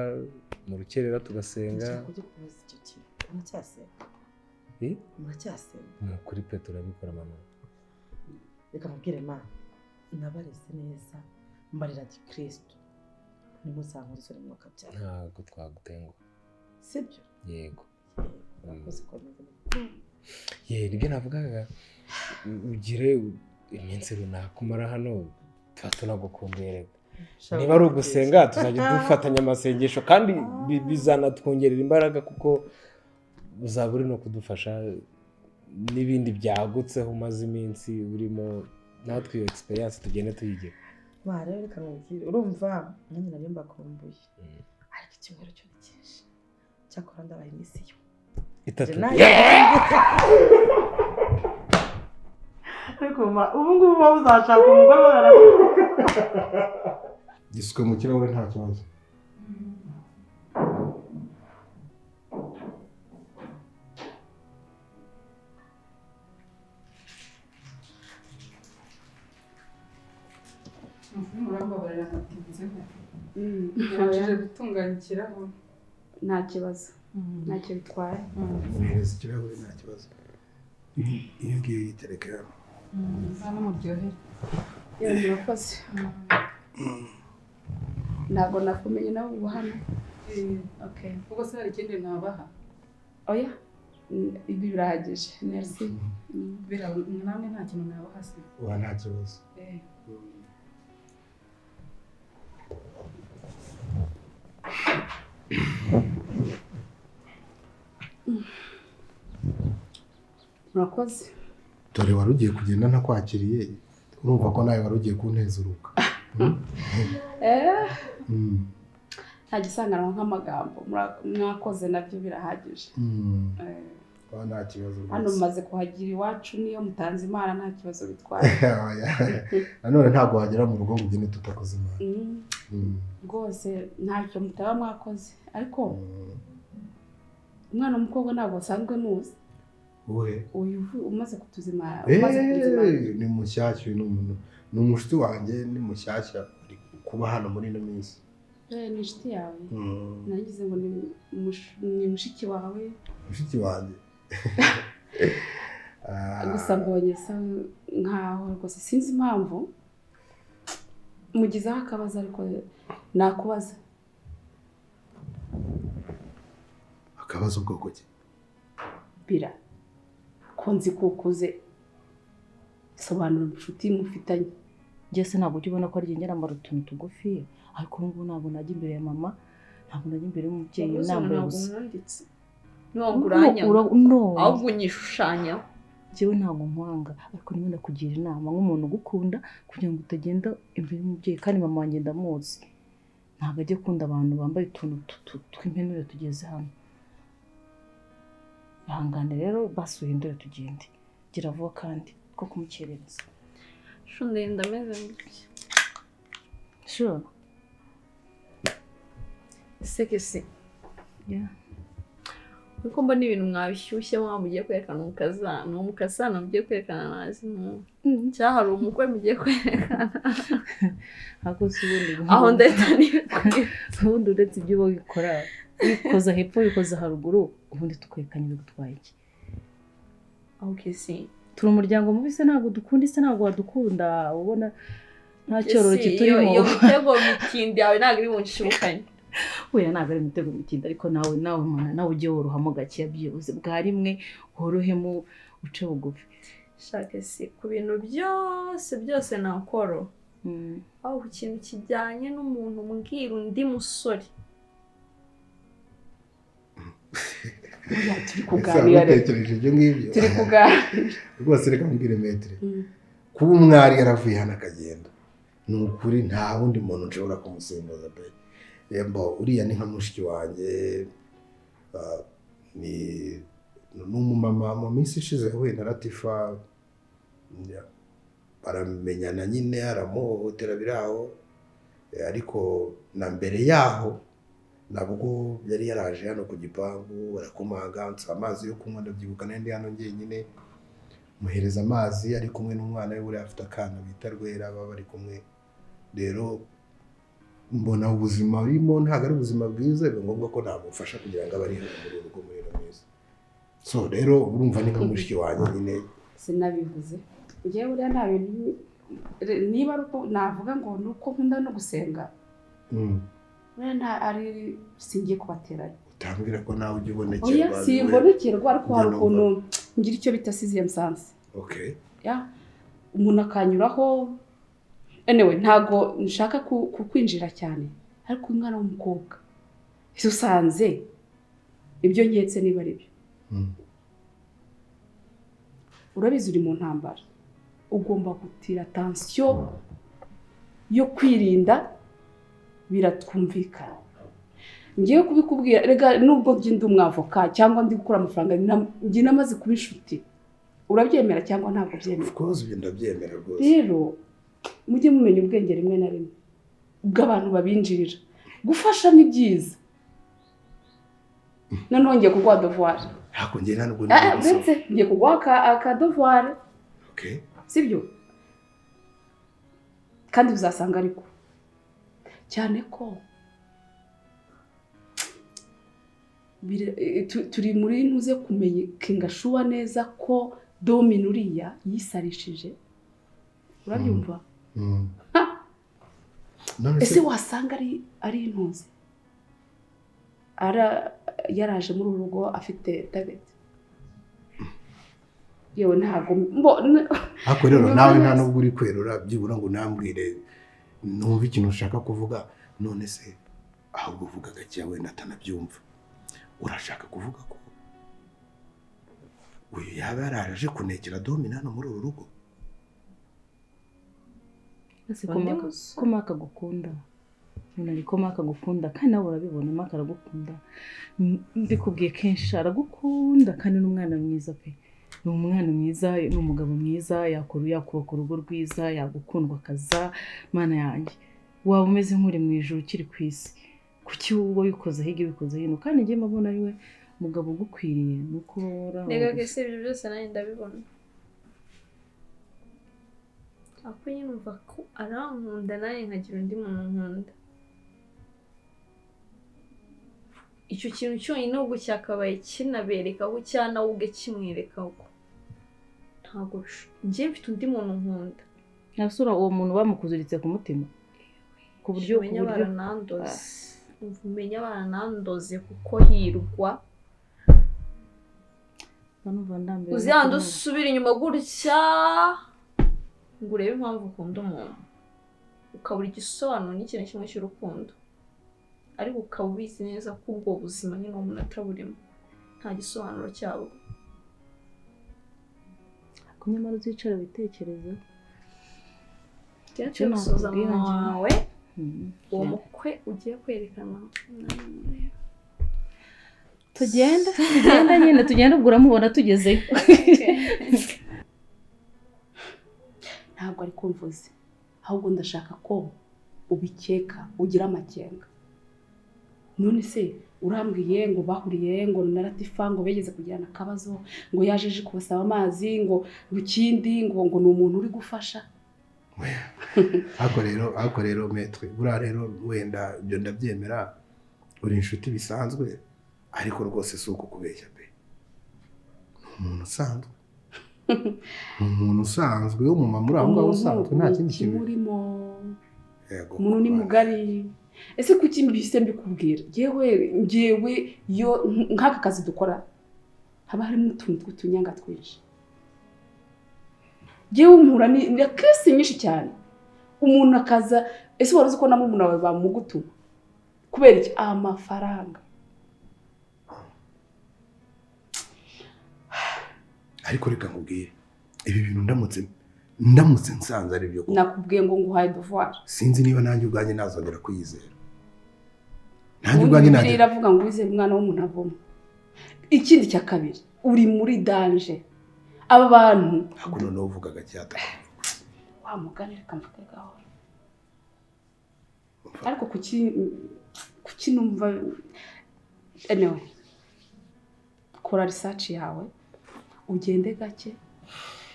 Speaker 2: mu rukerera tugasenga.
Speaker 5: Muracyasenga
Speaker 2: Kuri pe turabikora mama.
Speaker 5: Reka mubwire ma nabareze neza mbarira Kristo nimuzankuze isoni mwuka byara.
Speaker 2: Ntago twagutenguha.
Speaker 5: Sibyo?
Speaker 2: Yego.
Speaker 5: Nakoze komeza.
Speaker 2: Nibyo navugaga ugire iminsi runaka umara hano tuba tunagukumbuye. Niba ari ugusenga tuzajya dufatanya amasengesho kandi bizanatwongerera imbaraga kuko uzaba uri no kudufasha n'ibindi byagutseho umaze iminsi urimo natwe iyo experience tugende tuyigira.
Speaker 5: Rero reka nkubwire urumva nanjye nari mbakumbuye ariko icyumweru cyo ni cyinshi cyakora ndabaye imisiyo
Speaker 2: itatu.
Speaker 5: Ariko ubu ngubu wowe uzashaka umugore warakuka
Speaker 3: giswe mu kirahure nta kibazo.
Speaker 8: Murambabarira nkatinzeho. Ngerageze gutunganya ikirahure. Nta kibazo. Ntacyo bitwaye.
Speaker 3: Neza ikirahure nta kibazo. Iyo ngiyo yitereke hano.
Speaker 8: Hano muryohere. Murakoze. Ntabwo nakumenye nawe ubu hano. Okay. Ubwo se hari ikindi nabaha? Oya. Ibi birahagije. Merci. Namwe nta kintu nabaha se.
Speaker 3: Uwa nta kibazo.
Speaker 8: Murakoze.
Speaker 3: Dore wari ugiye kugenda ntakwakiriye urumva ko nawe wari ugiye kuntezuruka.
Speaker 8: Nta gisangano nk'amagambo mwakoze nabyo birahagije.
Speaker 3: Nta kibazo.
Speaker 8: Hano mumaze kuhagira iwacu niyo mutanze imana nta kibazo bitwaye.
Speaker 3: Nanone ntabwo wagera mu rugo ngo ugende tutakoze imana.
Speaker 8: Rwose ntacyo mutaba mwakoze ariko umwana w'umukobwa ntabwo asanzwe muzi. Uyu umaze kutuzimara
Speaker 3: ni mushyashya ni umushuti wanjye ni mushyashya kuba hano muri ino minsi.
Speaker 8: Ni inshuti yawe? Nagize ngo ni mushiki wawe.
Speaker 3: Mushiki wanjye
Speaker 8: gusa mbonye sa nkaho rwose sinzi impamvu mugizeho akabazo ariko nakubaza.
Speaker 3: Akabazo bwoko ki?
Speaker 8: Bira konzi kukuze sobanura inshuti mufitanye.
Speaker 1: Jese ntabwo ubona ko ari ngera amara utuntu tugufi ariko ubu ntabwo najya imbere ya mama ntabwo najya imbere y'umubyeyi nambaye gusa.
Speaker 8: Nonguranya ahubwo unyishushanya.
Speaker 1: Jewe ntabwo nkwanga ariko niwe ndakugira inama nk'umuntu ugukunda kugira ngo utagenda imbere y'umubyeyi kandi mama wanjye ndamuzi ntabwo ajye kunda abantu bambaye utuntu tw'impenure tugeze hano. Ihangane rero basuhindure tugende gira vuba kandi ko kumukerereza.
Speaker 8: Shunde ndameze mbiki.
Speaker 1: Sure.
Speaker 8: Sekese. Kuko mbona ibintu mwabishyushye mugiye kwerekana umukazana mugiye kwerekana nazi cyahari umukwe mugiye kwerekana.
Speaker 1: Ako subundi
Speaker 8: aho ndeta ni
Speaker 1: ubundi uretse ibyo bikora bikoza hepfo bikoza haruguru ubundi tukwerekanye bigutwaye iki.
Speaker 8: Okay si
Speaker 1: turi umuryango mubi se ntabwo dukunda ise ntabwo wadukunda ubona nta cyororo kiturimo.
Speaker 8: Iyo mitego mitindi yawe ntabwo iri bunshibukanye.
Speaker 1: Oya ntabwo ari imitego mitindi ariko nawe ujye worohamo gake byibuze bwa rimwe worohemo uce bugufi.
Speaker 8: Shake si ku bintu byose nakoro. Aho ku kintu kijyanye n'umuntu mbwira undi musore.
Speaker 1: Oya turi kuganira
Speaker 3: tekereje ibyo ngibyo.
Speaker 8: Turi kuganira.
Speaker 3: Rwose reka mbwire metre. Kuba umwari yaravuye hano akagenda ni ukuri nta wundi muntu nshobora kumusimbuza pe. Uriya ni nka mushiki wanjye, ni umumama mu minsi ishize yahuye na Latifa, baramenyana nyine, aramuhohotera biraho, ariko na mbere yaho nabwo yari yaraje hano ku gipangu, barakomaga nsaba amazi yo kunywa, ndabyibuka nandi hano njyenyine, muhereza amazi ari kumwe n'umwana we, buriya afite akana bita Rwera, baba bari kumwe. Rero mbona ubuzima burimo ntabwo ari ubuzima bwiza, biba ngombwa ko namufasha kugira ngo abe ari hano muri urugo muri ino minsi. So rero urumva ni nka mushiki wanjye nyine.
Speaker 8: Sinabivuze njyewe buriya nta bintu, niba navuga ngo ni uko nkunda no gusenga, buriya nta ari singiye kubateranya.
Speaker 3: Utambwira ko nawe ujya ubonekerwa.
Speaker 8: Oya simbonekerwa, ariko hari ukuntu ngira icyo bita sixième sens.
Speaker 3: Okay.
Speaker 8: Umuntu akanyuraho. Anyway, ntago nshaka kukwinjira cyane, ariko umwana w'umukobwa ese usanze ibyo nketse niba ari byo. Urabizi uri mu ntambara, ugomba gutira attention yo kwirinda, biratwumvikana. Ngiye kubikubwira, rega nubwo ndi umwavoka cyangwa ndi gukora amafaranga, ngi namaze kuba inshuti. Urabyemera cyangwa ntabwo byemera?
Speaker 3: Of course ndabyemera rwose.
Speaker 8: Rero mujye mumenya ubwenge rimwe na rimwe bw'abantu babinjirira. Gufasha ni byiza. Noneho ngiye kuguha devoir.
Speaker 3: Hako ngiye nta nubwo
Speaker 8: ndetse ngiye kuguha aka devoir.
Speaker 3: Okay.
Speaker 8: Sibyo? Kandi uzasanga ariko cyane ko turi muri ntuze kumenya kingashuwa neza ko Domino uriya yisarishije. Urabyumva? Ese wasanga ari intuze yaraje muri urugo afite David. Yewe ntago
Speaker 3: ako rero nawe nta nubwo uri kwerura byibura ngo nambwire numva ikintu ushaka kuvuga, none se ahubwo uvuga gake yawe natanabyumva. Urashaka kuvuga ko uyu yaba yaraje kunekera Domino hano muri uru rugo?
Speaker 1: Ese ko maka gukunda, none ko maka gukunda kandi nawe urabibona maka aragukunda. Mbikubwiye kenshi aragukunda kandi n'umwana mwiza pe. Ni umwana mwiza, ni umugabo mwiza, yakubaka urugo rwiza, yagukundwa kaza. Mana yanjye, waba umeze nk'uri mu ijuru ukiri ku isi. Kuki wowe wikoze hirya wikoze hino? Kandi ngiye mbona ari we mugabo ugukwiriye. Nuko
Speaker 9: nega gese ibyo byose nari ndabibona. Ako nyine numva ko arankunda naye nkagira undi muntu nkunda. Icyo kintu cyonyine ubwo cyakabaye kinabereka ko cyana ubwe kimwereka ko ntago ngiye mfite undi muntu nkunda.
Speaker 1: Nasura uwo muntu bamukuziritse ku mutima ku buryo
Speaker 9: umenya baranandoze kuko hirwa. Uzanda usubira inyuma gutya ngo urebe impamvu ukunda umuntu, ukabura igisobanuro n'ikintu kimwe cy'urukundo, ariko ukaba ubizi neza ko ubwo buzima nyine umuntu ataburimo, nta gisobanuro cyabwo.
Speaker 1: Nyamara uzicara witekereza.
Speaker 9: Cyo gusoza wawe uwo mukwe ugiye kwerekana.
Speaker 1: Tugenda nyine tugenda ubwo uramubona tugezeyo.
Speaker 8: Ntabwo ari kumvuze, ahubwo ndashaka ko ubikeka ugira amakenga. None se urambwiye ngo bahuriye ngo na Latifa ngo begeze kugirana akabazo, ngo yajeje kubasaba amazi, ngo ikindi ngo ni umuntu uri gufasha.
Speaker 3: Ako rero metre bura rero wenda ibyo ndabyemera, uri inshuti bisanzwe, ariko rwose si uko kubeshya pe. Umuntu usanzwe umuntu usanzwe wo mu mamura aho ngaho usanzwe nta kindi kintu
Speaker 8: urimo. Umuntu ni mugari. Ese kuki mbise mbikubwira? Ngewe yo nk'aka kazi dukora haba harimo utuntu tw'utunyanga twinshi. Ngewe mpura ni kesi nyinshi cyane. Umuntu akaza, ese waruzi ko namo umuntu bamugutuma kubera iki? Amafaranga.
Speaker 3: Ariko reka nkubwire, ibi bintu ndamutse ndamutse nsanze ari byo koko.
Speaker 8: nakubwiye ngo nguhaye devoir.
Speaker 3: Sinzi niba nanjye ubwanjye nazongera kuyizera. Nanjye ubwanjye
Speaker 8: Bibiliya iravuga ngo wizere umwana w'umuntu avuma. Ikindi cya kabiri, uri muri danger. Aba bantu
Speaker 3: ntabwo noneho uvuga gacyata.
Speaker 8: wa mugani reka mvuge gahoro. Ariko kuki numva anyway, kora research yawe ugende gake,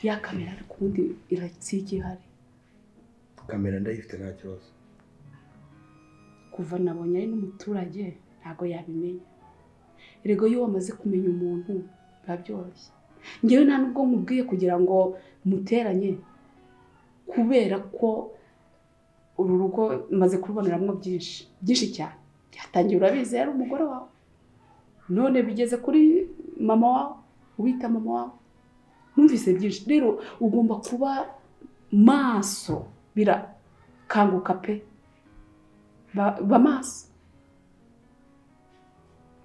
Speaker 8: ya kamera ariko ubundi iracyigihari.
Speaker 3: Kamera ndayifite nta kibazo.
Speaker 8: Kuva nabonye ari n'umuturage ntago yabimenya. Erego iyo wamaze kumenya umuntu biba byoroshye. Ngewe nta nubwo nkubwiye kugira ngo muteranye, kubera ko uru rugo maze kuruboneramo byinshi cyane. Byatangiye urabizi yari umugore wawe, none bigeze kuri mama wawe, ubita mama wawe. Numvise byinshi, rero ugomba kuba maso, birakanguka pe, ba maso.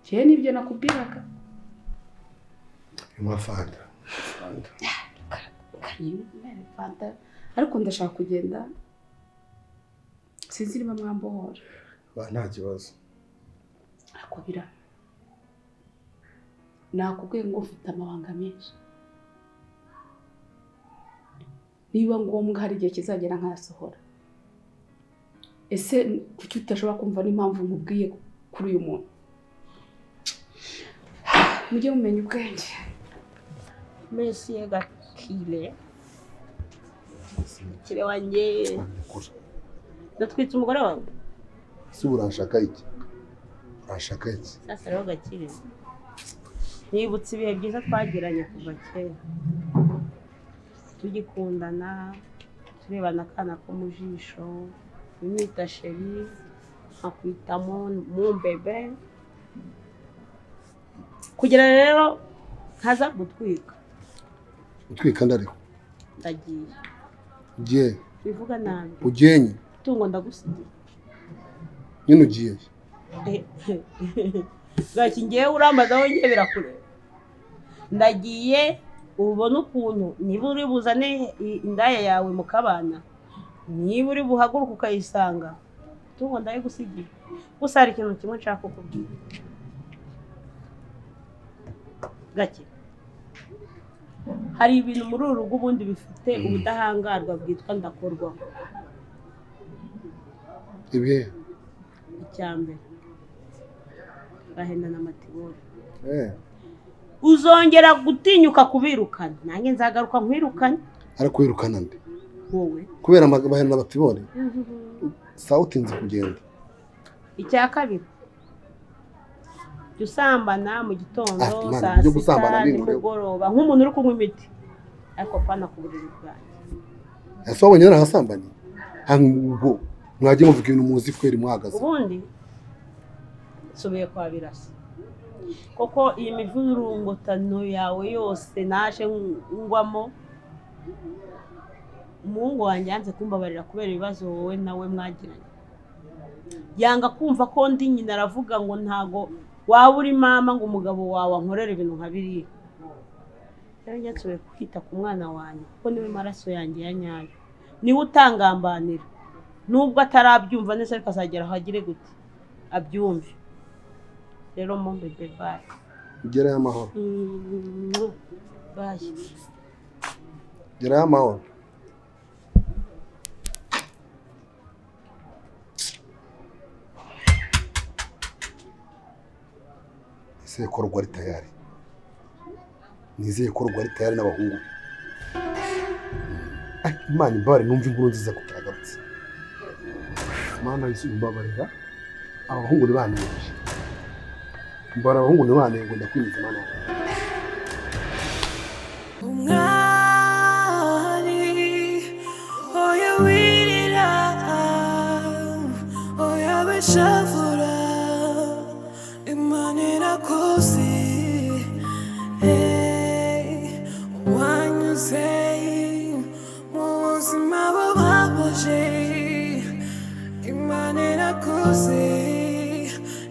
Speaker 8: Cyane nibyo nakubwiraga.
Speaker 3: Fanta.
Speaker 8: Fanta. Ariko ndashaka kugenda, sinzi niba mwambohora.
Speaker 3: Nta kibazo.
Speaker 8: Ariko nakubwiye ngo ufite amabanga menshi. Niba ngombwa hari igihe kizagera nkayasohora. Ese kuki utashobora kumva n'impamvu nkubwiye kuri uyu muntu? Mujye mumenya ubwenge.
Speaker 10: Monsieur Gakire. Kire wanjye. Ndatwitse umugore wawe.
Speaker 3: Si uranshaka iki? Urashaka iki?
Speaker 10: Sasa rero Gakire. Nibutse ibihe byiza twagiranye kuva kera. Tugikundana, turebana akana ko mu jisho, unyita sheri, nkakwitamo mu bebe. Kugira rero nkaza gutwika.
Speaker 3: Utwika ndariho.
Speaker 10: Ndagiye.
Speaker 3: Ugiye?
Speaker 10: Bivuga nabi.
Speaker 3: Ugenye?
Speaker 10: Tungo ndagusigiye.
Speaker 3: Nyine ugiye?
Speaker 10: Gaki ngiye uramaze aho ngiye birakureba. Ndagiye ubona ukuntu niba uri buzane indaya yawe mu kabana, niba uri buhaguruka ukayisanga, tungo ndayigusigiye. Gusa hari ikintu kimwe nshaka kukubwira. Gake, hari ibintu muri uru rugo ubundi bifite ubudahangarwa bwitwa ndakorwaho.
Speaker 3: Ibihe?
Speaker 10: Icyambere, bahenda n'amatibori.
Speaker 11: uzongera gutinyuka kubirukana nanjye nzagaruka nkwirukane.
Speaker 3: Arakwirukana nde?
Speaker 11: Wowe
Speaker 3: kubera bahena batibone sawa utinze kugenda.
Speaker 11: Icya kabiri dusambana mu gitondo saa
Speaker 3: byo gusambana
Speaker 11: sita nimugoroba nk'umuntu uri kunywa imiti ariko pana ku buriri bwanjye.
Speaker 3: Ese wabonye narahasambanye hango mwagiye muvuga ibintu muzi kweri mwagaze.
Speaker 11: Ubundi subiye kwa Birasa koko iyi mivurungotano yawe yose naje ngwamo umuhungu wanjye yanze kumbabarira kubera ibibazo wowe nawe mwagiranye. Yanga kumva ko ndi nyina aravuga ngo ntago waba uri mama ngo umugabo wawe ankorera ibintu nka biriya. Rero nyatsuye kwita ku mwana wanjye kuko niwe maraso yanjye ya nyayo, niwe utangambanira nubwo atarabyumva neza ariko azagera aho agire gute abyumve. Rero mu bebe bye
Speaker 3: gerayo amahoro.
Speaker 11: Bye.
Speaker 3: Gerayo amahoro. Nizeye ko rugo ari tayari. Nizeye ko rugo ari tayari n'abahungu. Imana imbabare numva inkuru nziza kutagarutse. Mana Yesu imbabarira. Abahungu ni banejeje. Mbara abahungu ni banengo ndakwinjiza Mana.
Speaker 12: Umwari oya wirira oya beshavura Imana irakoze wanyuze mu buzima bubabaje Imana irakoze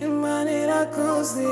Speaker 12: Imana irakoze